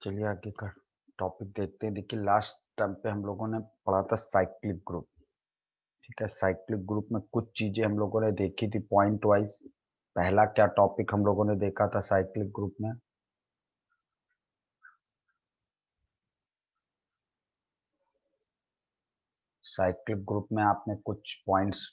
चलिए आगे का टॉपिक देखते हैं। देखिए लास्ट टाइम पे हम लोगों ने पढ़ा था साइक्लिक ग्रुप। ठीक है, साइक्लिक ग्रुप में कुछ चीजें हम लोगों ने देखी थी पॉइंट वाइज। पहला क्या टॉपिक हम लोगों ने देखा था साइक्लिक ग्रुप में? साइक्लिक ग्रुप में आपने कुछ पॉइंट्स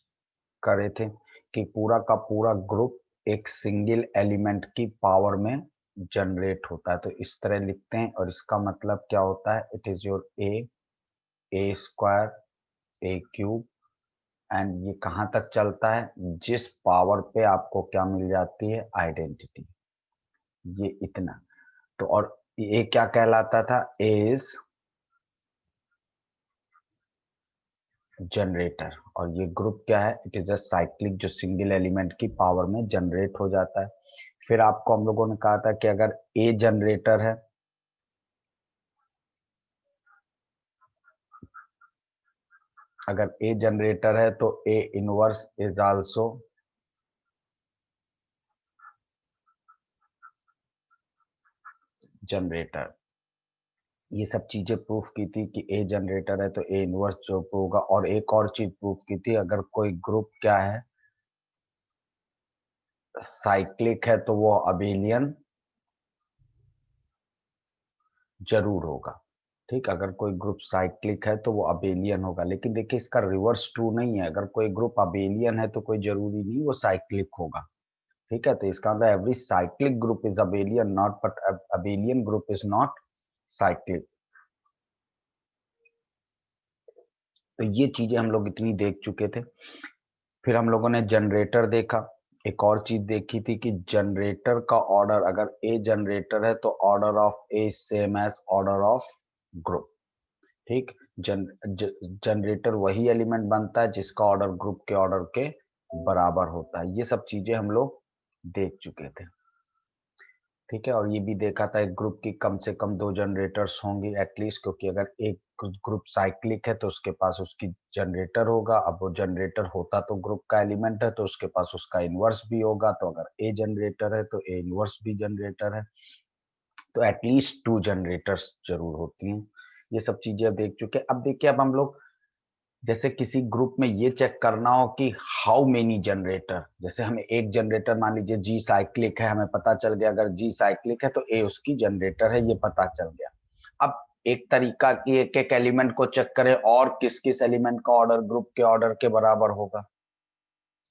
करे थे कि पूरा का पूरा ग्रुप एक सिंगल एलिमेंट की पावर में जनरेट होता है। तो इस तरह लिखते हैं और इसका मतलब क्या होता है? It is your A square a cube. And ये कहाँ तक चलता है? जिस पावर पे आपको क्या मिल जाती है? आइडेंटिटी। ये इतना। तो और ये क्या कहलाता था? ए इज जनरेटर। और ये ग्रुप क्या है? इट इज अ साइक्लिक, जो सिंगल एलिमेंट की पावर में जनरेट हो जाता है। फिर आपको हम लोगों ने कहा था कि अगर ए जनरेटर है, अगर ए जनरेटर है तो A inverse is also generator. ये सब चीजें प्रूफ की थी कि ए जनरेटर है तो ए इनवर्स जो होगा। और एक और चीज प्रूफ की थी, अगर कोई ग्रुप क्या है, साइक्लिक है, तो वो अबेलियन जरूर होगा। ठीक, अगर कोई ग्रुप साइक्लिक है तो वो अबेलियन होगा। लेकिन देखिए इसका रिवर्स ट्रू नहीं है। अगर कोई ग्रुप अबेलियन है तो कोई जरूरी नहीं वो साइक्लिक होगा। ठीक है, तो इसका मतलब every cyclic group is abelian not, but abelian group is not cyclic. तो ये चीजें हम लोग इतनी देख चुके थे। फिर हम लोगों ने जनरेटर देखा। एक और चीज देखी थी कि जनरेटर का ऑर्डर, अगर ए जनरेटर है तो order of a same as order of group. ठीक, जनरेटर वही एलिमेंट बनता है जिसका ऑर्डर ग्रुप के ऑर्डर के बराबर होता है। ये सब चीजें हम लोग देख चुके थे। ठीक है, और ये भी देखा था एक ग्रुप की कम से कम दो जनरेटर्स होंगी एटलीस्ट, क्योंकि अगर एक ग्रुप साइक्लिक है तो उसके पास उसकी जनरेटर होगा। अब वो जनरेटर होता तो ग्रुप का एलिमेंट है तो उसके पास उसका इनवर्स भी होगा। तो अगर ए जनरेटर है तो ए इनवर्स भी जनरेटर है। तो एटलीस्ट टू जनरेटर्स जरूर होती हैं। ये सब चीजें अब देख चुके हैं। अब देखिए, अब हम लोग जैसे किसी ग्रुप में ये चेक करना हो कि हाउ मेनी जनरेटर, जैसे हमें एक जनरेटर, मान लीजिए जी साइक्लिक है, हमें पता चल गया अगर जी साइक्लिक है तो ए उसकी जनरेटर है, ये पता चल गया। अब एक तरीका कि एक एक एलिमेंट को चेक करें और किस किस एलिमेंट का ऑर्डर ग्रुप के ऑर्डर के बराबर होगा।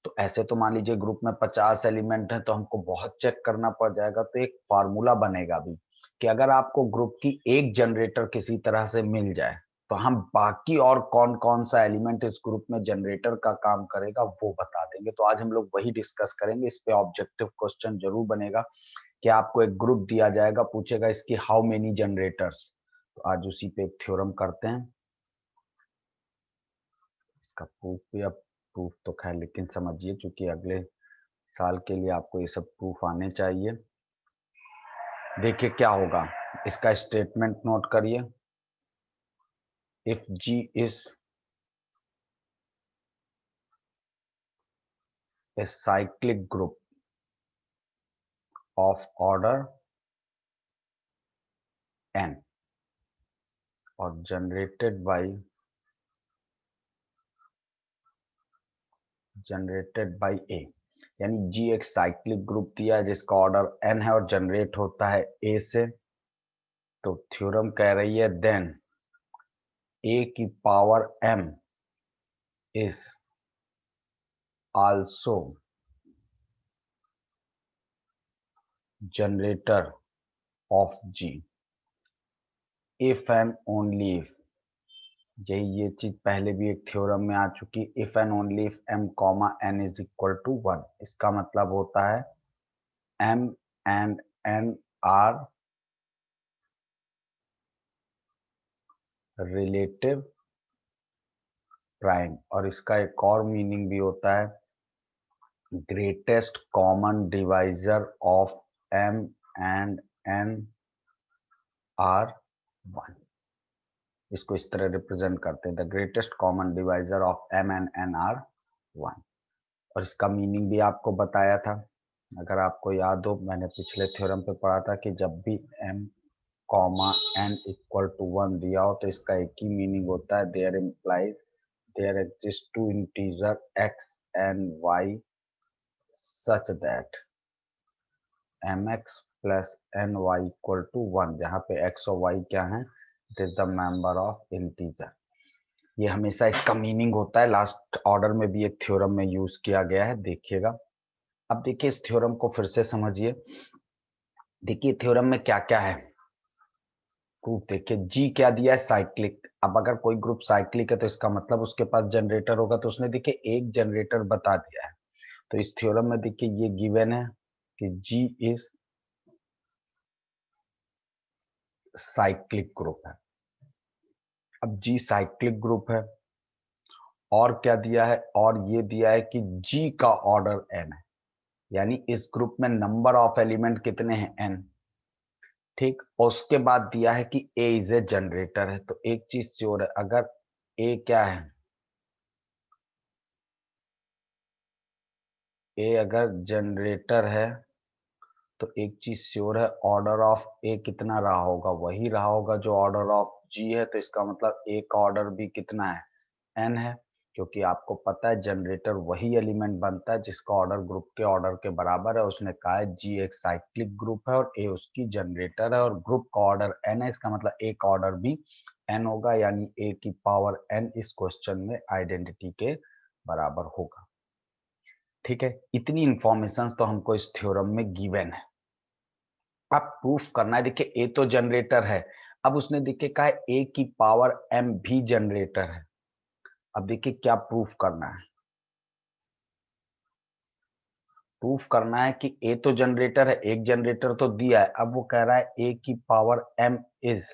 तो ऐसे तो मान लीजिए ग्रुप में 50 एलिमेंट हैं तो हमको बहुत चेक करना पड़ जाएगा। तो एक फार्मूला बनेगा भी कि अगर आपको ग्रुप की एक जनरेटर किसी तरह से मिल जाए तो हम बाकी और कौन कौन सा एलिमेंट इस ग्रुप में जनरेटर का काम करेगा वो बता देंगे। तो आज हम लोग वही डिस्कस करेंगे। इस पे ऑब्जेक्टिव क्वेश्चन जरूर बनेगा कि आपको एक ग्रुप दिया जाएगा, पूछेगा इसकी हाउ मेनी जनरेटर्स। तो आज उसी पे एक थ्योरम करते हैं। इसका प्रूफ भी, अब प्रूफ तो खैर लेकिन समझिए, चूंकि अगले साल के लिए आपको ये सब प्रूफ आने चाहिए। देखिए क्या होगा, इसका स्टेटमेंट नोट करिए। If G is a cyclic group of order n और जनरेटेड बाई ए, यानी जी एक साइक्लिक ग्रुप दिया है जिसका ऑर्डर एन है और जनरेट होता है ए से। तो थ्योरम कह रही है देन ए की power M is also generator of G if and only if. यही ये चीज पहले भी एक थ्योरम में आ चुकी। If and only if M comma N is equal to one. इसका मतलब होता है m and n are relative prime. और इसका एक और मीनिंग भी होता है greatest common divisor of m and n are one. इसको इस तरह रिप्रेजेंट करते हैं, the greatest common divisor of m and n are one. और इसका मीनिंग भी आपको बताया था। अगर आपको याद हो, मैंने पिछले थ्योरम पे पढ़ा था कि जब भी m comma n equal to 1 दिया हो तो इसका एक ही मीनिंग होता है, there implies there exist two integer x and y such that mx plus n y equal to 1, जहाँ पे x और y क्या है, it is the member of integer. ये हमेशा इसका मीनिंग होता है, लास्ट ऑर्डर में भी एक थ्योरम में यूज किया गया है, देखिएगा। अब देखिए इस थ्योरम को फिर से समझिए। देखिए थ्योरम में क्या क्या है, प्रूफ देखिए। जी क्या दिया है, साइक्लिक। अब अगर कोई ग्रुप साइक्लिक है तो इसका मतलब उसके पास जनरेटर होगा, तो उसने देखिए एक जनरेटर बता दिया है। तो इस थ्योरम में देखिए ये गिवन है कि जी इज साइक्लिक ग्रुप है। अब जी साइक्लिक ग्रुप है, और क्या दिया है, और ये दिया है कि जी का ऑर्डर n है, यानी इस ग्रुप में नंबर ऑफ एलिमेंट कितने हैं, n। ठीक, और उसके बाद दिया है कि ए इज ए जनरेटर है। तो एक चीज श्योर है, अगर ए क्या है, ए अगर जनरेटर है तो एक चीज श्योर है, ऑर्डर ऑफ ए कितना रहा होगा, वही रहा होगा जो ऑर्डर ऑफ जी है। तो इसका मतलब ए का ऑर्डर भी कितना है, एन है, क्योंकि आपको पता है जनरेटर वही एलिमेंट बनता है जिसका ऑर्डर ग्रुप के ऑर्डर के बराबर है। उसने कहा है जी एक साइक्लिक ग्रुप है और ए उसकी जनरेटर है, और ग्रुप का ऑर्डर एन है, इसका मतलब ए का ऑर्डर भी एन होगा, यानी ए की पावर एन इस क्वेश्चन में आइडेंटिटी के बराबर होगा। ठीक है, इतनी इंफॉर्मेशन तो हमको इस थ्योरम में गिवन है। अब प्रूफ करना है। देखिए ए तो जनरेटर है, अब उसने देखिए कहा है ए की पावर एम भी जनरेटर है। अब देखिए क्या प्रूफ करना है, प्रूफ करना है कि ए तो जनरेटर है, एक जनरेटर तो दिया है। अब वो कह रहा है ए की power M is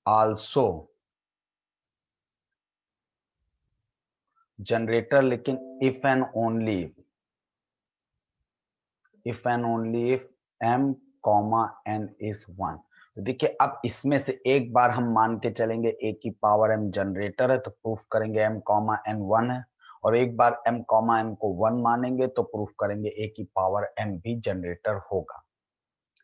also generator, लेकिन if and only if M comma N is 1। तो देखिए अब इसमें से एक बार हम मान के चलेंगे ए की पावर एम जनरेटर है, तो प्रूफ करेंगे एम कॉमा एन 1 है, और एक बार एम कॉमा एम को 1 मानेंगे तो प्रूफ करेंगे ए की पावर एम भी जनरेटर होगा।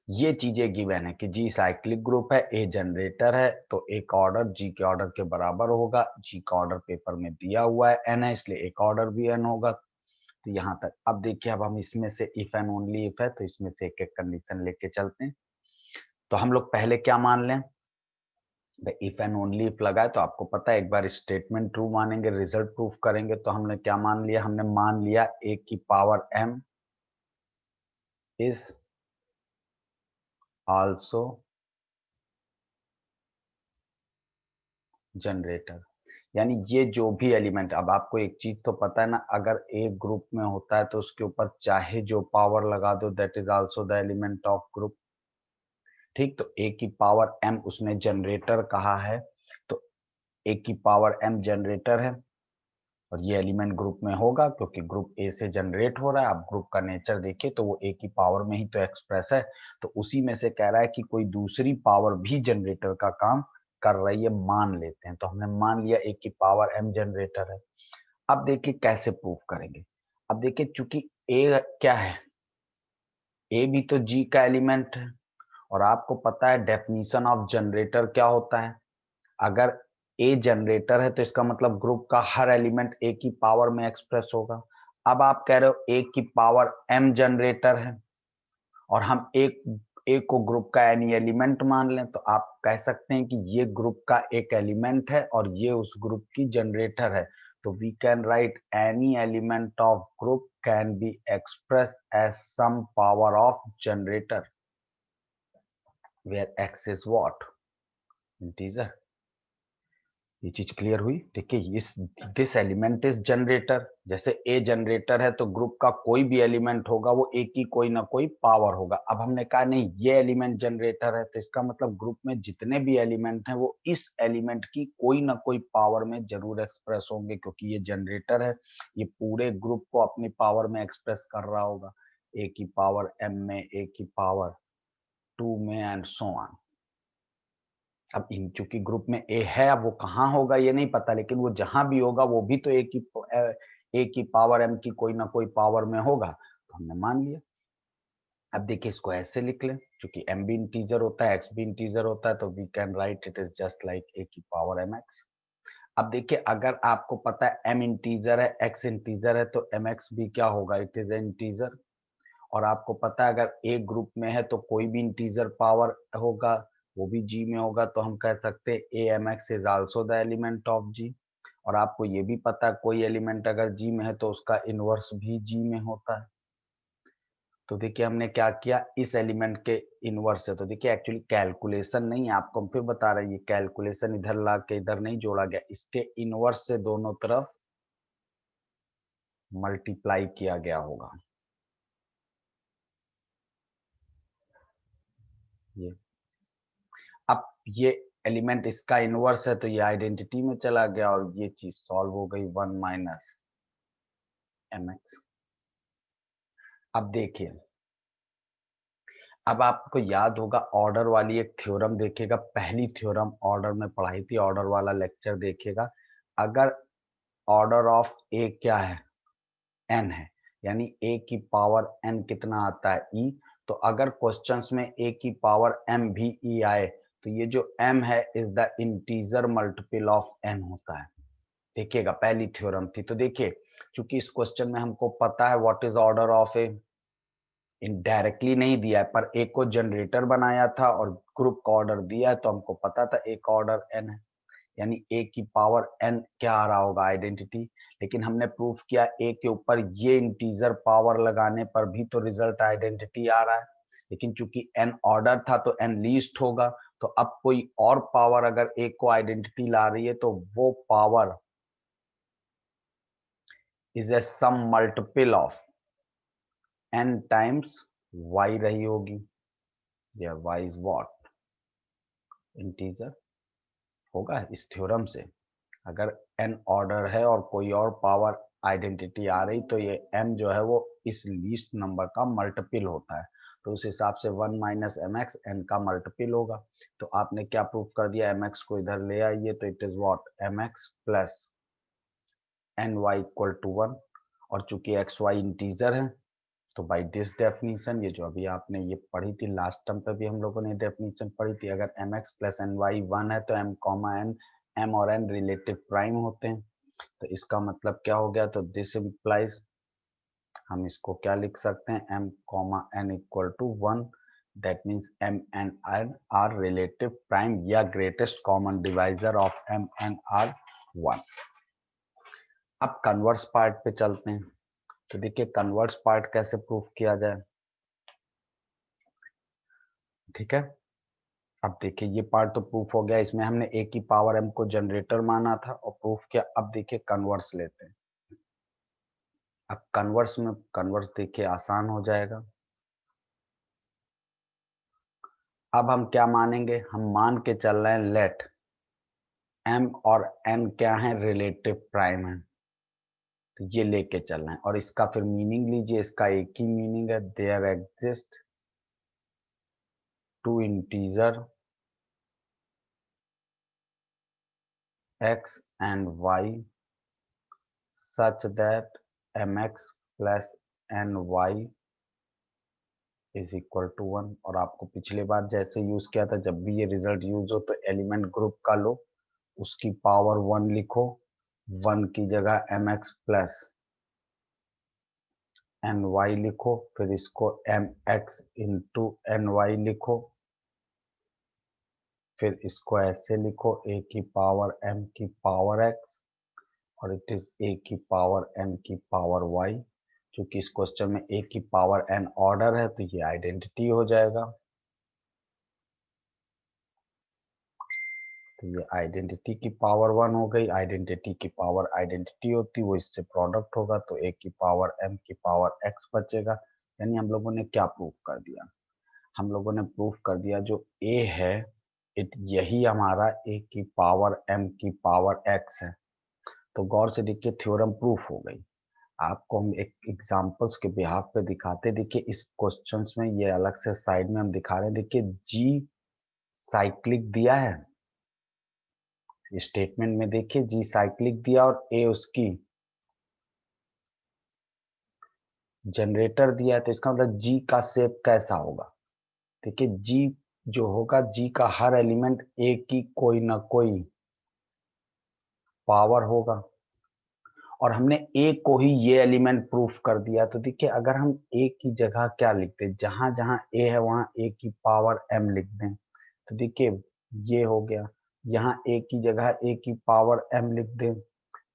ये चीजें गिवन है कि जी साइक्लिक ग्रुप है, ए जनरेटर है, तो ए का ऑर्डर जी के ऑर्डर के बराबर होगा। जी का ऑर्डर पेपर में दिया हुआ है एन है, इसलिए ए का ऑर्डर भी एन होगा। तो यहाँ तक। अब देखिए अब हम इसमें से इफ एंड ओनली इफ है, तो इसमें से एक एक कंडीशन लेके चलते हैं। तो हम लोग पहले क्या मान लें, इफ एंड ओनली इफ लगाए तो आपको पता है एक बार स्टेटमेंट ट्रू मानेंगे, रिजल्ट प्रूफ करेंगे। तो हमने क्या मान लिया, हमने मान लिया ए की power M is also generator, यानी ये जो भी एलिमेंट। अब आपको एक चीज तो पता है ना, अगर एक ग्रुप में होता है तो उसके ऊपर चाहे जो पावर लगा दो, that is also the element of group. ठीक, तो ए की पावर एम उसने जनरेटर कहा है, तो ए की पावर एम जनरेटर है, और ये एलिमेंट ग्रुप में होगा क्योंकि ग्रुप ए से जनरेट हो रहा है। आप ग्रुप का नेचर देखिए तो वो ए की पावर में ही तो एक्सप्रेस है, तो उसी में से कह रहा है कि कोई दूसरी पावर भी जनरेटर का काम कर रही है, मान लेते हैं। तो हमने मान लिया ए की पावर एम जनरेटर है। अब देखिए कैसे प्रूफ करेंगे। अब देखिए चूंकि ए क्या है, ए भी तो जी का एलिमेंट है, और आपको पता है डेफिनेशन ऑफ जनरेटर क्या होता है। अगर ए जनरेटर है तो इसका मतलब ग्रुप का हर एलिमेंट ए की पावर में एक्सप्रेस होगा। अब आप कह रहे हो ए की पावर एम जनरेटर है, और हम एक ए को ग्रुप का एनी एलिमेंट मान लें, तो आप कह सकते हैं कि ये ग्रुप का एक एलिमेंट है और ये उस ग्रुप की जनरेटर है। तो we can write any element of group can be express as some power of generator where x is what, integer. ये चीज क्लियर हुई। देखिए इस दिस एलिमेंट इज जनरेटर, जैसे ए जनरेटर है तो ग्रुप का कोई भी एलिमेंट होगा वो ए की कोई ना कोई पावर होगा। अब हमने कहा नहीं ये एलिमेंट जनरेटर है, तो इसका मतलब ग्रुप में जितने भी एलिमेंट हैं वो इस एलिमेंट की कोई ना कोई पावर में जरूर एक्सप्रेस होंगे, क्योंकि ये जनरेटर है, ये पूरे ग्रुप को अपनी पावर में एक्सप्रेस कर रहा होगा। ए की पावर एम में, ए की पावर 2 में, एंड सो ऑन। अब इन चूंकि ग्रुप में ए है, अब वो कहाँ होगा ये नहीं पता, लेकिन वो जहां भी होगा वो भी तो ए की पावर एम की कोई ना कोई पावर में होगा, तो हमने मान लिया। अब देखिए इसको ऐसे लिख लें, क्योंकि m भी इंटीजर होता है, x भी इंटीजर होता है, तो we can write it is just like a की पावर mx। अब देखिए अगर आपको पता है m इंटीजर है, x इंटीजर है, तो mx भी क्या होगा, इट इज इंटीजर। और आपको पता है अगर a ग्रुप में है तो कोई भी इंटीजर पावर होगा वो भी g में होगा, तो हम कह सकते हैं a mx is also the element of g। और आपको ये भी पता है कोई एलिमेंट अगर g में है तो उसका इनवर्स भी g में होता है। तो देखिए हमने क्या किया, इस एलिमेंट के इनवर्स से, तो देखिए एक्चुअली कैलकुलेशन नहीं है, आपको हम फिर बता रहे हैं, ये कैलकुलेशन इधर ला के इधर नहीं जोड़ा गया, इसके इनवर्स से दोनों तरफ मल्टीप्लाई किया गया होगा। ये अब ये एलिमेंट इसका इनवर्स है तो ये आइडेंटिटी में चला गया और ये चीज सॉल्व हो गई 1 माइनस mx। अब देखिए, अब आपको याद होगा ऑर्डर वाली एक थ्योरम देखिएगा, पहली थ्योरम ऑर्डर में पढ़ाई थी, ऑर्डर वाला लेक्चर देखिएगा। अगर ऑर्डर ऑफ ए क्या है, n है, यानी a की पावर n कितना आता है e। तो अगर क्वेश्चंस में a की पावर m भी e आए तो ये जो m है is the integer multiple of n होता है। देखिएगा पहली थ्योरम थी। तो देखिए क्योंकि इस क्वेश्चन में हमको पता है what is order of A, indirectly नहीं दिया है पर एक को जनरेटर बनाया था और ग्रुप का ऑर्डर दिया है, तो हमको पता था एक ऑर्डर n है, यानी a की पावर n क्या आ रहा होगा, आइडेंटिटी। लेकिन हमने प्रूफ किया a के ऊपर ये इंटीजर पावर लगाने पर भी तो रिजल्ट आइडेंटिटी आ रहा है, लेकिन चूंकि n ऑर्डर था तो n लीस्ट होगा। तो अब कोई और पावर अगर a को आइडेंटिटी ला रही है तो वो power is a some multiple of n times y रही होगी, या y इज व्हाट, इंटीजर होगा इस थ्योरम से। अगर n ऑर्डर है और कोई और पावर आइडेंटिटी आ रही तो ये m जो है वो इस लीस्ट नंबर का मल्टीपल होता है, तो उस हिसाब से 1 माइनस एम एक्स एन का मल्टीपल होगा। तो आपने क्या प्रूफ कर दिया, एम एक्स को इधर ले आइए तो it is what m x plus n y equal to 1। और चूंकि एक्स वाई इंटीजर है तो बाय दिस डेफिनेशन, ये जो अभी आपने ये पढ़ी थी लास्ट टर्म पे भी हम लोगों ने डेफिनेशन पढ़ी थी, अगर m x plus n y 1 है तो एम कॉमा एन, एम और एन रिलेटिव प्राइम होते हैं। तो इसका मतलब क्या हो गया, तो दिस इम्प्लाइज, हम इसको क्या लिख सकते हैं, m comma n equal to 1, that means m and n are relative prime या greatest common divisor of m and r 1। अब कन्वर्स पार्ट पे चलते हैं। तो देखिए कन्वर्स पार्ट कैसे प्रूफ किया जाए, ठीक है। अब देखिए ये पार्ट तो प्रूफ हो गया, इसमें हमने a की पावर m को जनरेटर माना था और प्रूफ किया। अब देखिए कन्वर्स लेते हैं। अब कन्वर्स में कन्वर्स देखिए आसान हो जाएगा। अब हम क्या मानेंगे, हम मान के चल रहे हैं लेट m और n क्या है, रिलेटिव प्राइम है, तो ये लेके चलना है। और इसका फिर मीनिंग लीजिए, इसका एक ही मीनिंग है, there exist two integer x and y such that mx plus ny is equal to 1। और आपको पिछले बार जैसे यूज किया था, जब भी ये रिजल्ट यूज हो तो एलिमेंट ग्रुप का लो, उसकी पावर 1 लिखो, 1 की जगह mx प्लस एन वाई लिखो, फिर इसको m x into n y लिखो, फिर इसको ऐसे लिखो ए की पावर एम की पावर एक्स और इट इज ए की पावर एन की पावर वाई। क्योंकि इस क्वेश्चन में ए की पावर एन ऑर्डर है तो ये आइडेंटिटी हो जाएगा। तो ये आइडेंटिटी की पावर 1 हो गई, आइडेंटिटी की पावर आइडेंटिटी होती वो इससे प्रोडक्ट होगा, तो ए की पावर एम की पावर एक्स बचेगा। यानी हम लोगों ने क्या प्रूफ कर दिया, हम लोगों ने प्रूफ कर दिया जो ए है इट यही हमारा ए की पावर एम की पावर एक्स है। तो गौर से देखिए थ्योरम प्रूफ हो गई। आपको हम एक एग्जांपल्स के बिहाफ पे दिखाते, देखिए इस क्वेश्चंस में ये अलग से साइड में हम दिखा रहे हैं, देखिए जी साइक्लिक दिया है स्टेटमेंट में, देखिए जी साइक्लिक दिया और ए उसकी जनरेटर दिया है तो इसका मतलब जी का शेप कैसा होगा। देखिए जी जो होगा, जी का हर एलिमेंट ए की कोई ना कोई पावर होगा, और हमने ए को ही ये एलिमेंट प्रूफ कर दिया। तो देखिए अगर हम ए की जगह क्या लिखते हैं, जहां जहां ए है वहां ए की पावर एम लिख दें, तो देखिए ये हो गया। यहाँ ए की जगह ए की पावर एम लिख दें,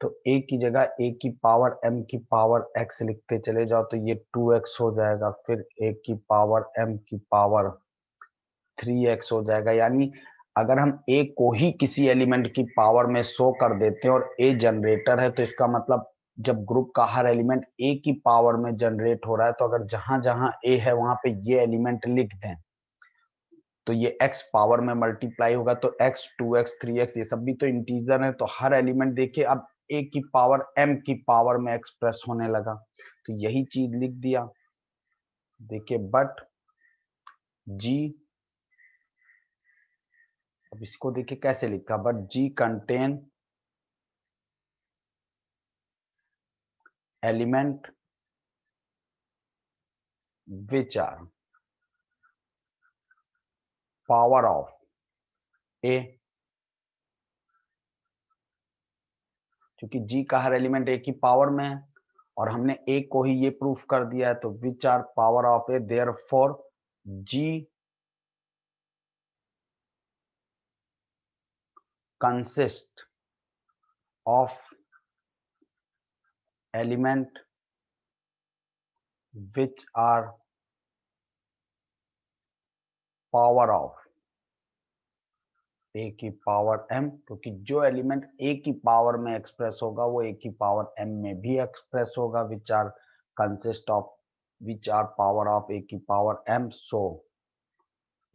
तो ए की जगह ए की पावर एम की पावर एक्स लिखते चले जाओ, तो ये 2x हो जाएगा। फिर ए की पावर एम की पावर 3x हो जाएगा। यानी अगर हम ए को ही किसी एलिमेंट की पावर में शो कर देते हैं और ए जनरेटर है, तो इसका मतलब जब ग्रुप का हर एलिमेंट ए की पावर में जनरेट हो रहा है, तो अगर जहां जहां ए है वहां पे ये एलिमेंट लिख दें, तो ये x पावर में मल्टीप्लाई होगा, तो x 2x 3x ये सब भी तो इंटीजर है, तो हर एलिमेंट देखिए अब a की पावर m की पावर में एक्सप्रेस होने लगा। तो यही चीज लिख दिया। देखिए बट g, अब इसको देखिए कैसे लिखा, but g contain element which are power of a, क्योंकि g का हर एलिमेंट a की पावर में है और हमने a को ही ये प्रूफ कर दिया है, तो which are power of a, therefore g consist of element which are power of a की पावर एम, क्योंकि जो एलिमेंट ए की पावर में एक्सप्रेस होगा वो ए की पावर एम में भी एक्सप्रेस होगा, which are consist of which are power of a की पावर एम, सो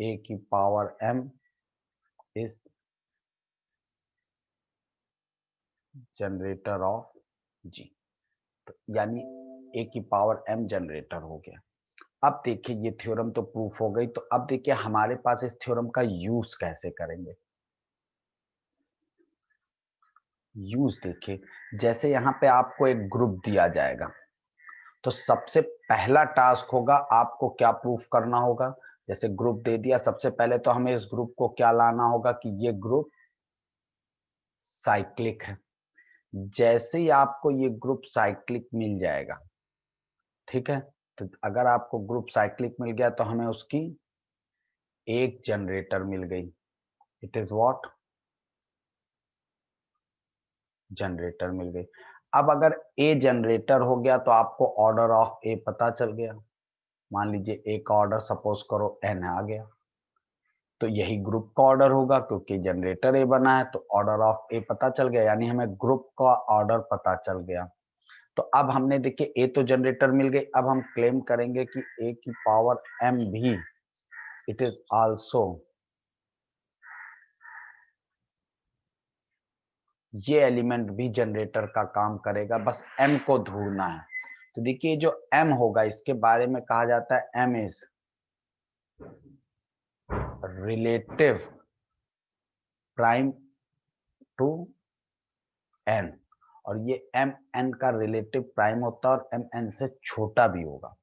ए की power M is generator of G. तो यानी ए की पावर एम जनरेटर हो गया। अब देखिए ये थ्योरम तो प्रूफ हो गई, तो अब देखिए हमारे पास इस थ्योरम का यूज कैसे करेंगे। यूज देखिए, जैसे यहाँ पे आपको एक ग्रुप दिया जाएगा, तो सबसे पहला टास्क होगा आपको क्या प्रूफ करना होगा। जैसे ग्रुप दे दिया, सबसे पहले तो हमें इस ग्रुप को क्या लाना होगा कि ये ग्रुप साइक्लिक है। जैसे ही आपको ये ग्रुप साइक्लिक मिल जाएगा, ठीक है, तो अगर आपको ग्रुप साइक्लिक मिल गया तो हमें उसकी एक जनरेटर मिल गई। इट इज व्हाट, जनरेटर मिल गई। अब अगर ए जनरेटर हो गया तो आपको ऑर्डर ऑफ ए पता चल गया। मान लीजिए ए का ऑर्डर सपोज करो एन आ गया, तो यही ग्रुप का ऑर्डर होगा, क्योंकि जनरेटर ए बना है तो ऑर्डर ऑफ ए पता चल गया, यानी हमें ग्रुप का ऑर्डर पता चल गया। तो अब हमने देखिए ए तो जनरेटर मिल गई, अब हम क्लेम करेंगे कि ए की पावर एम भी इट इज आल्सो, ये एलिमेंट भी जनरेटर का काम करेगा, बस एम को ढूंढना है। तो देखिए जो एम होगा इसके बारे में कहा जाता है m is relative prime to n, और ये एम एन का रिलेटिव प्राइम होता है और एम एन से छोटा भी होगा।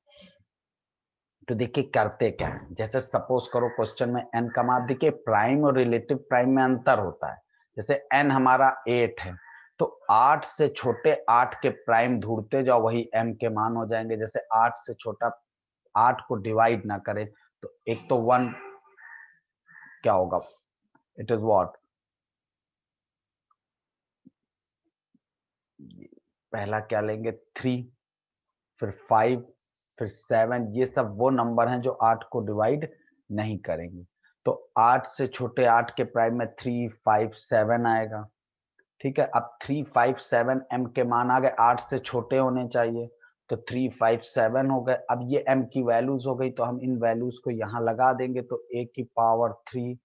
तो देखिए करते क्या है, जैसे सपोज करो क्वेश्चन में एन का मान, देखिए प्राइम और रिलेटिव प्राइम में अंतर होता है। जैसे एन हमारा 8 है, तो 8 से छोटे 8 के प्राइम ढूंढते जाओ, वही एम के मान हो जाएंगे। जैसे 8 से छोटा 8 को डिवाइड ना करे, तो एक तो 1 क्या होगा, इट इज व्हाट, पहला क्या लेंगे 3, फिर 5, फिर 7, ये सब वो नंबर हैं जो 8 को डिवाइड नहीं करेंगे। तो 8 से छोटे 8 के प्राइम में 3, 5, 7 आएगा। ठीक है, अब 3, 5, 7 एम के मान आ गए, 8 से छोटे होने चाहिए, तो 3, 5, 7 हो गए। अब ये एम की वैल्यूज हो गई, तो हम इन वैल्यूज को यहाँ लगा देंगे, तो ए की पावर 3,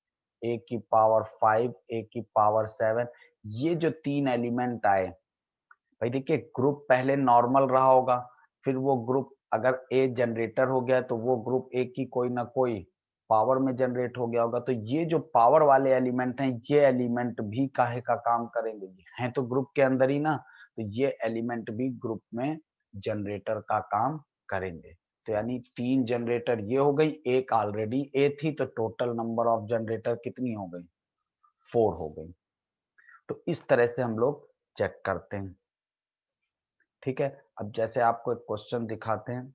ए की पावर 5, ए की पावर 7, ये जो 3 एलिमेंट आए, भाई देखिए ग्रुप पहले नॉर्मल रहा होगा, फिर वो ग्रुप अगर ए जनरेटर हो गया तो वो ग्रुप ए की कोई ना कोई पावर में जनरेट हो गया होगा। तो ये जो पावर वाले एलिमेंट हैं, ये एलिमेंट भी काहे का काम करेंगे, हैं तो ग्रुप के अंदर ही ना, तो ये एलिमेंट भी ग्रुप में जनरेटर का काम करेंगे। तो यानी 3 जनरेटर ये हो गई, एक ऑलरेडी ए थी, तो टोटल नंबर ऑफ जनरेटर कितनी हो गई? 4 हो गई। तो इस तरह से हम लोग चेक करते हैं। ठीक है, अब जैसे आपको एक क्वेश्चन दिखाते हैं,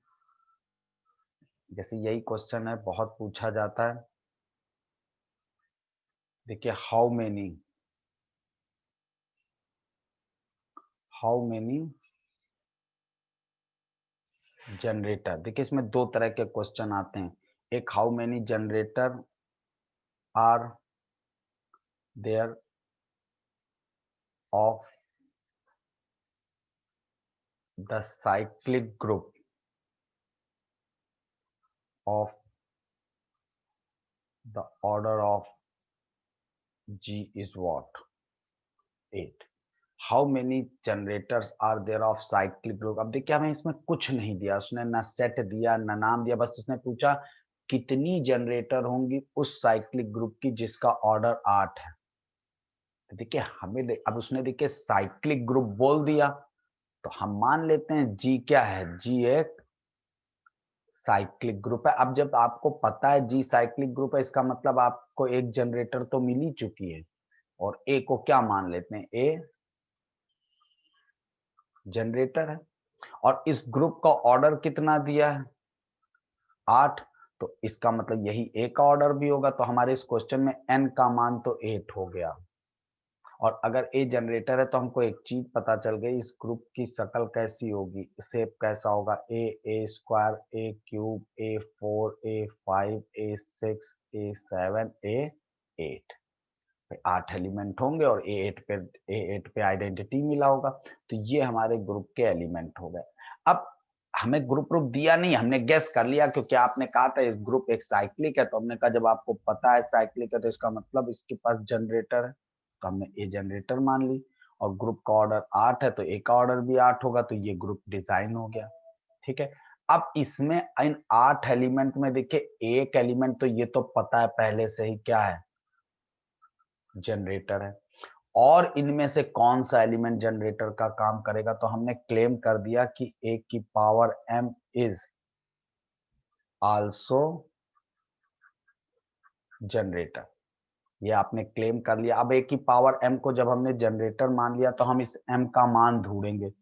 जैसे यही क्वेश्चन है, बहुत पूछा जाता है। देखिए, हाउ मेनी जनरेटर। देखिए, इसमें दो तरह के क्वेश्चन आते हैं। एक, how many generator are there of the cyclic group of the order of G is what? 8. How many generators are there of cyclic group? अब देखिए, हमें इसमें कुछ नहीं दिया, उसने ना सेट दिया ना नाम दिया, बस उसने पूछा कितनी जनरेटर होंगी उस साइक्लिक ग्रुप की जिसका ऑर्डर 8 है। तो देखिए, अब उसने देखिए साइक्लिक ग्रुप बोल दिया, तो हम मान लेते हैं जी क्या है, जी एक साइक्लिक ग्रुप है। अब जब आपको पता है जी साइक्लिक ग्रुप है, इसका मतलब आपको एक जनरेटर तो मिल ही चुकी है, और ए को क्या मान लेते हैं, ए जनरेटर है, और इस ग्रुप का ऑर्डर कितना दिया है, 8। तो इसका मतलब यही ए का ऑर्डर भी होगा, तो हमारे इस क्वेश्चन में एन का मान तो 8 हो गया। और अगर ए जनरेटर है तो हमको एक चीज पता चल गई, इस ग्रुप की शक्ल कैसी होगी, शेप कैसा होगा, a square, a cube, A4, A5, A6, A7, A8। 8 element होंगे और ए एट पे आइडेंटिटी मिला होगा, तो ये हमारे ग्रुप के एलिमेंट हो गए। अब हमें ग्रुप दिया नहीं, हमने गेस कर लिया, क्योंकि आपने कहा था इस ग्रुप एक साइक्लिक है, तो हमने कहा जब आपको पता है साइक्लिक है तो इसका मतलब इसके पास जनरेटर है, तो हमने ए जनरेटर मान ली। और ग्रुप का ऑर्डर 8 है, तो ए का ऑर्डर भी 8 होगा, तो ये ग्रुप डिजाइन हो गया। ठीक है, अब इसमें इन 8 एलिमेंट में देखिए एक एलिमेंट तो ये तो पता है पहले से ही क्या है, जनरेटर है। और इनमें से कौन सा एलिमेंट जनरेटर का काम करेगा, तो हमने क्लेम कर दिया कि ए की power m is also generator. ये आपने क्लेम कर लिया। अब ए की पावर m को जब हमने जनरेटर मान लिया, तो हम इस m का मान ढूंढेंगे।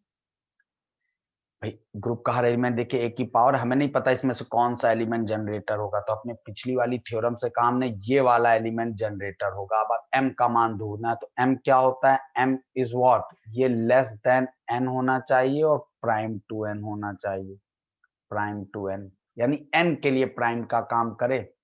भाई, ग्रुप का हर एलिमेंट देखिए एक की पावर, हमें नहीं पता इसमें से कौन सा एलिमेंट जनरेटर होगा, तो अपने पिछली वाली थ्योरम से कहा हमने ये वाला एलिमेंट जनरेटर होगा। अब m का मान ढूंढना है, तो m क्या होता है, m इज व्हाट, ये लेस देन n होना चाहिए और प्राइम टू n होना चाहिए, प्राइम टू n, यानी n के लिए प्राइम का काम करे।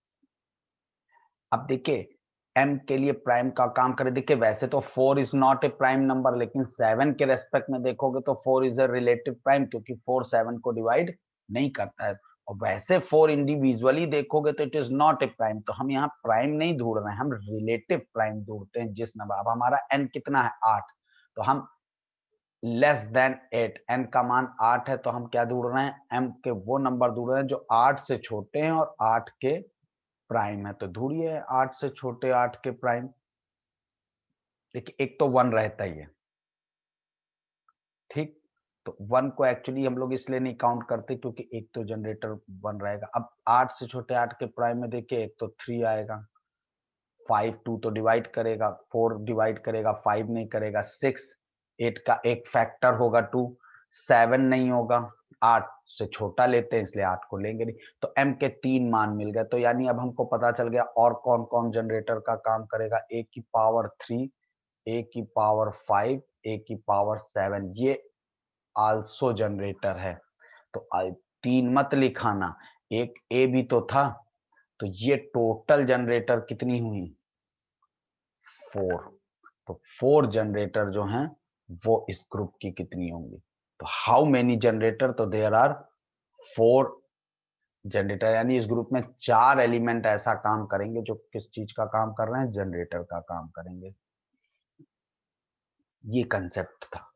अब देखिए, m के लिए प्राइम का काम करे, देखिए वैसे तो 4 is not a prime number, लेकिन 7 के रेस्पेक्ट में देखोगे तो 4 इज अ रिलेटिव प्राइम, क्योंकि 4 7 को डिवाइड नहीं करता है। और वैसे 4 इंडिविजुअली देखोगे तो it is not a prime, तो हम यहाँ प्राइम नहीं ढूंढ रहे हैं, हम रिलेटिव प्राइम ढूंढते हैं जिस नंबर। अब हमारा n कितना है, 8, तो हम लेस देन 8, n का मान 8 है, तो हम क्या ढूंढ रहे हैं, m के वो नंबर ढूंढ रहे हैं जो 8 से छोटे हैं और 8 के प्राइम है। तो ढूंढिए 8 से छोटे 8 के प्राइम। देखिए, एक तो 1 रहता ही है, ठीक, तो 1 को एक्चुअली हम लोग इसलिए नहीं काउंट करते क्योंकि एक तो जनरेटर 1 रहेगा। अब 8 से छोटे 8 के प्राइम में देखिए एक तो 3 आएगा, 5 2 तो डिवाइड करेगा, 4 डिवाइड करेगा, 5 नहीं करेगा, 6 8 का एक फैक्टर होगा 2, 7 नहीं होगा, 8 से छोटा लेते हैं इसलिए 8 को लेंगे नहीं। तो m के 3 मान मिल गए, तो यानी अब हमको पता चल गया और कौन कौन जनरेटर का काम करेगा, a की पावर 3, a की पावर 5, a की पावर 7, ये आल्सो जनरेटर है। तो 3 मत लिखाना, एक ए भी तो था, तो ये टोटल जनरेटर कितनी हुई, 4। तो 4 जनरेटर जो हैं वो इस ग्रुप की कितनी होंगी, तो हाउ मेनी जनरेटर, तो देयर आर 4 जनरेटर, यानी इस ग्रुप में 4 एलिमेंट ऐसा काम करेंगे जो किस चीज का काम कर रहे हैं, जनरेटर का काम करेंगे। ये कंसेप्ट था।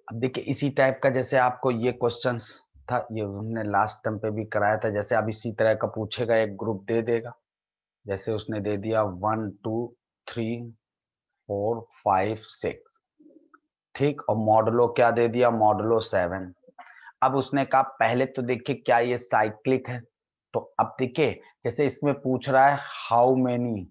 अब देखिए, इसी टाइप का जैसे आपको ये क्वेश्चंस था, ये हमने लास्ट टाइम पे भी कराया था, जैसे अब इसी तरह का पूछेगा, एक ग्रुप दे देगा, जैसे उसने दे दिया 1 2 3 4 5 6, ठीक, और मॉडुलो क्या दे दिया, मॉडुलो 7। अब उसने कहा पहले तो देखिए क्या ये साइक्लिक है, तो अब देखिए जैसे इसमें पूछ रहा है हाउ मेनी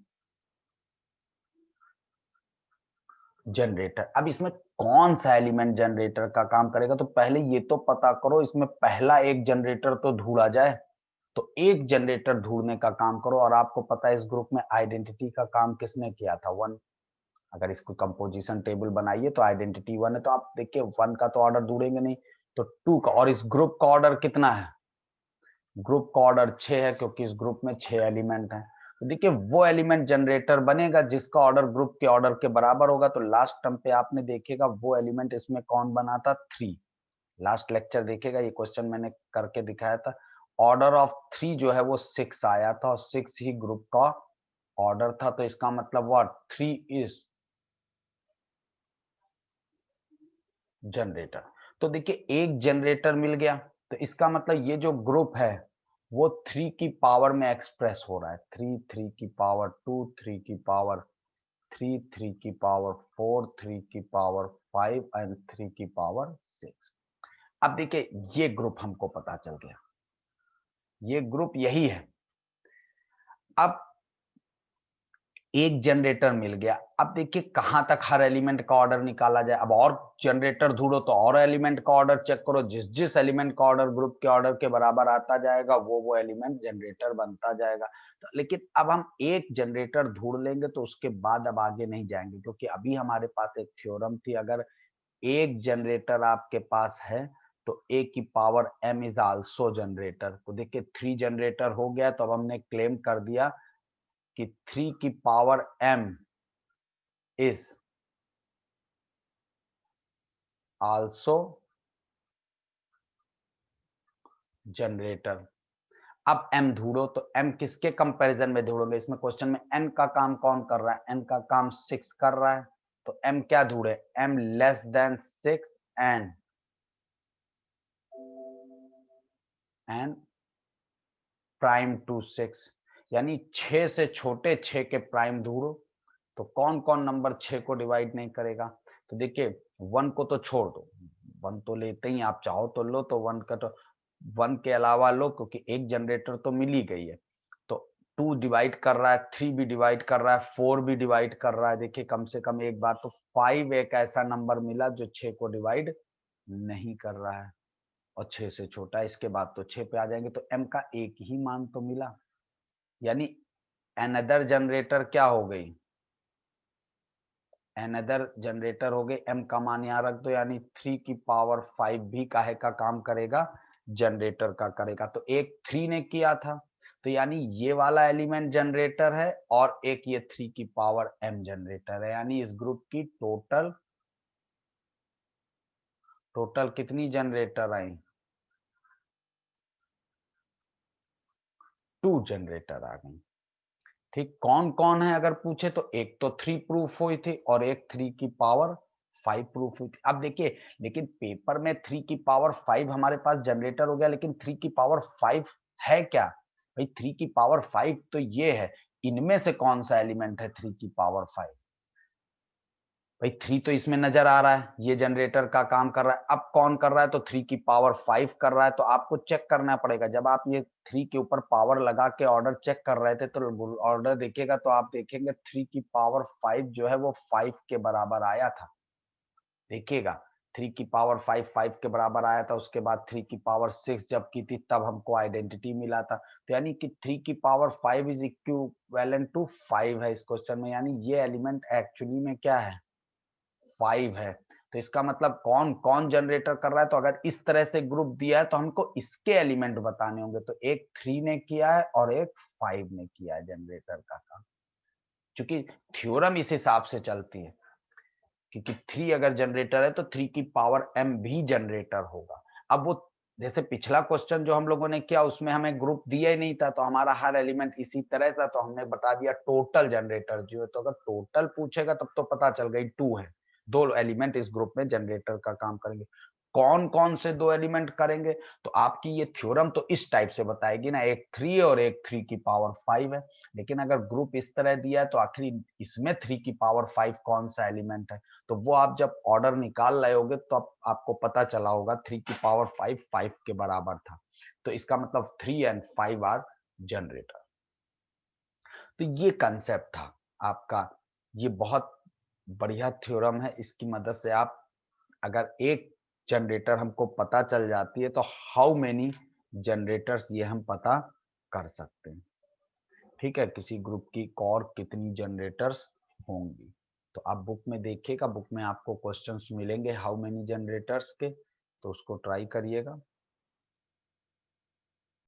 जनरेटर, अब इसमें कौन सा एलिमेंट जनरेटर का काम करेगा, तो पहले ये तो पता करो इसमें पहला एक जनरेटर तो ढूंढा जाए। तो एक जनरेटर ढूंढने का काम करो, और आपको पता है इस ग्रुप में आइडेंटिटी का काम किसने किया था, 1। अगर इसको कंपोजिशन टेबल बनाइए तो आइडेंटिटी 1 है, तो आप देखिए 1 का तो ऑर्डर ढूंढेंगे नहीं, तो 2 का, और इस ग्रुप का ऑर्डर कितना है, ग्रुप का ऑर्डर 6 है, क्योंकि इस ग्रुप में 6 एलिमेंट हैं। तो देखिए वो एलिमेंट जनरेटर बनेगा जिसका ऑर्डर ग्रुप के ऑर्डर के बराबर होगा। तो लास्ट टर्म पे आपने देखेगा वो एलिमेंट इसमें कौन बना था, 3। लास्ट लेक्चर देखेगा, ये क्वेश्चन मैंने करके दिखाया था। ऑर्डर ऑफ 3 जो है वो 6 आया था, और 6 ही ग्रुप का ऑर्डर था। तो इसका मतलब व्हाट, 3 इज जनरेटर। तो देखिए एक जनरेटर मिल गया, तो इसका मतलब ये जो ग्रुप है वो 3 की पावर में एक्सप्रेस हो रहा है। 3 3 की पावर 2, 3 की पावर 3, 3 की पावर 4, 3 की पावर 5 एंड 3 की पावर 6। अब देखिए ये ग्रुप हमको पता चल गया, ये ग्रुप यही है। अब एक जनरेटर मिल गया, अब देखिए कहां तक हर एलिमेंट का ऑर्डर निकाला जाए। अब और जनरेटर ढूंढो तो और एलिमेंट का ऑर्डर चेक करो, जिस जिस एलिमेंट का ऑर्डर ग्रुप के ऑर्डर के बराबर आता जाएगा वो एलिमेंट जनरेटर बनता जाएगा। तो लेकिन अब हम एक जनरेटर ढूंढ लेंगे तो उसके बाद अब आगे नहीं जाएंगे, क्योंकि अभी हमारे पास एक थ्योरम थी, अगर एक जनरेटर आपके पास है तो ए की power m is also generator. तो देखिए 3 जनरेटर हो गया, तो अब हमने क्लेम कर दिया कि 3 की power m is also generator. अब m ढूंढो, तो m किसके कंपैरिजन में ढूंढोगे, इसमें क्वेश्चन में n का काम कौन कर रहा है, n का काम 6 कर रहा है। तो m क्या ढूंढे, m less than 6 and prime to 6, यानी 6 से छोटे 6 के प्राइम ढूंढो। तो कौन कौन नंबर 6 को डिवाइड नहीं करेगा, तो देखिए 1 को तो छोड़ दो, 1 तो लेते ही, आप चाहो तो लो, तो 1 का तो 1 के अलावा लो, क्योंकि एक जनरेटर तो मिल ही गई है। तो 2 डिवाइड कर रहा है, 3 भी डिवाइड कर रहा है, 4 भी डिवाइड कर रहा है। देखिए कम से कम एक बार तो 5 एक ऐसा नंबर मिला जो 6 को डिवाइड नहीं कर रहा है, और 6 से छोटा है। इसके बाद तो 6 पे आ जाएंगे, तो m का एक ही मान तो मिला, यानी अनदर जनरेटर क्या हो गई, अनदर जनरेटर हो गई। m का मान यहां रख दो, यानी 3 की पावर 5 भी काहे का काम करेगा, जनरेटर का करेगा। तो एक 3 ने किया था, तो यानी ये वाला एलिमेंट जनरेटर है, और एक ये 3 की पावर m जनरेटर है। यानी इस ग्रुप की टोटल कितनी जनरेटर आई, 2 जनरेटर आ गई। ठीक, कौन कौन है अगर पूछे तो एक तो 3 प्रूफ हुई थी, और एक 3 की पावर 5 प्रूफ हुई थी। अब देखिए लेकिन पेपर में 3 की पावर 5 हमारे पास जनरेटर हो गया, लेकिन 3 की पावर 5 है क्या, भाई 3 की पावर 5 तो ये है, इनमें से कौन सा एलिमेंट है 3 की पावर 5, भाई 3 तो इसमें नजर आ रहा है, ये जनरेटर का काम कर रहा है। अब कौन कर रहा है, तो 3 की पावर 5 कर रहा है। तो आपको चेक करना पड़ेगा, जब आप ये 3 के ऊपर पावर लगा के ऑर्डर चेक कर रहे थे, तो ऑर्डर देखिएगा तो आप देखेंगे 3 की पावर 5 जो है वो 5 के बराबर आया था। देखिएगा 3 की पावर 5 5 के बराबर आया था, उसके बाद 3 की पावर 6 जब की थी तब हमको आइडेंटिटी मिला था। तो यानी कि 3 की पावर 5 इज इक्विवेलेंट टू 5 है इस क्वेश्चन में, यानी ये एलिमेंट एक्चुअली में क्या है, 5 है। तो इसका मतलब कौन कौन जनरेटर कर रहा है, तो अगर इस तरह से ग्रुप दिया है तो हमको इसके एलिमेंट बताने होंगे। तो एक 3 ने किया है और एक 5 ने किया है जनरेटर का काम, क्योंकि थ्योरम इस हिसाब से चलती है, क्योंकि 3 अगर जनरेटर है तो 3 की पावर m भी जनरेटर होगा। अब वो जैसे पिछला क्वेश्चन जो हम लोगों ने किया उसमें हमें ग्रुप दिया ही नहीं था, तो हमारा हर एलिमेंट इसी तरह था, तो हमने बता दिया टोटल जनरेटर जो है। तो अगर टोटल पूछेगा तब तो पता चल गई 2 है, 2 एलिमेंट इस ग्रुप में जनरेटर का काम करेंगे। कौन कौन से दो एलिमेंट करेंगे, तो आपकी ये थ्योरम तो इस टाइप से बताएगी ना, एक 3 और एक 3 की पावर 5 है। लेकिन अगर ग्रुप इस तरह दिया है तो आखिर इसमें 3 की पावर 5 कौन सा एलिमेंट है, तो वो आप जब ऑर्डर निकाल रहे होगे तो आपको पता चला होगा 3 की पावर 5 5 के बराबर था, तो इसका मतलब 3 एंड 5 आर जनरेटर। तो ये कंसेप्ट था आपका। ये बहुत बढ़िया थ्योरम है, इसकी मदद से आप अगर एक जनरेटर हमको पता चल जाती है तो हाउ मेनी जनरेटर्स ये हम पता कर सकते हैं। ठीक है, किसी ग्रुप की और कितनी जनरेटर्स होंगी, तो आप बुक में देखिएगा, बुक में आपको क्वेश्चंस मिलेंगे हाउ मेनी जनरेटर्स के, तो उसको ट्राई करिएगा।